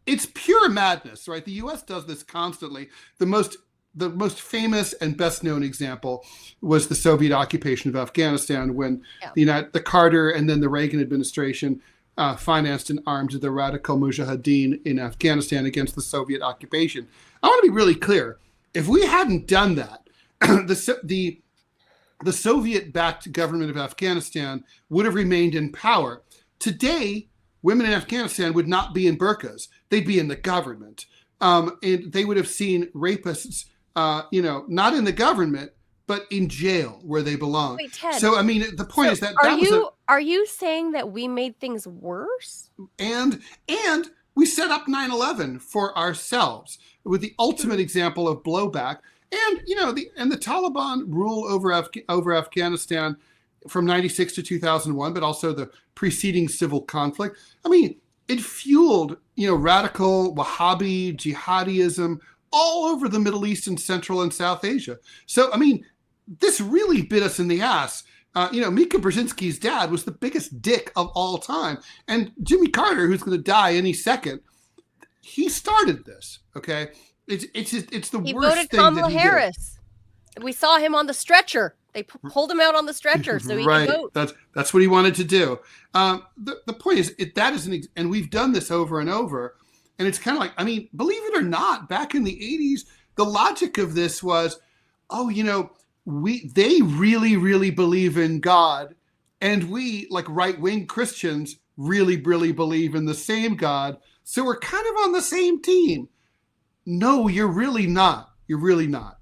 it's pure madness, right? The U.S. does this constantly. The most famous and best known example was the Soviet occupation of Afghanistan, when the Carter and then the Reagan administration financed and armed the radical mujahideen in Afghanistan against the Soviet occupation. I want to be really clear. If we hadn't done that, the Soviet-backed government of Afghanistan would have remained in power. Today, women in Afghanistan would not be in burqas. They'd be in the government. And they would have seen rapists, not in the government, but in jail where they belong. Wait, Ted. So, I mean, the point is that are you saying that we made things worse? And we set up 9/11 for ourselves with the ultimate example of blowback. And, the Taliban rule over Afghanistan from 96 to 2001, but also the preceding civil conflict. I mean, it fueled, radical Wahhabi jihadism all over the Middle East and Central and South Asia. So, I mean, this really bit us in the ass. Mika Brzezinski's dad was the biggest dick of all time. And Jimmy Carter, who's going to die any second, he started this, okay? It's the he worst voted thing Kamala that he Harris. did. We saw him on the stretcher. They pulled him out on the stretcher so he right. could vote. That's what he wanted to do. The point is, and we've done this over and over, and it's kind of like, I mean, believe it or not, back in the 80s, the logic of this was, they really, really believe in God, and we, like right-wing Christians, really, really believe in the same God, so we're kind of on the same team. No, you're really not. You're really not.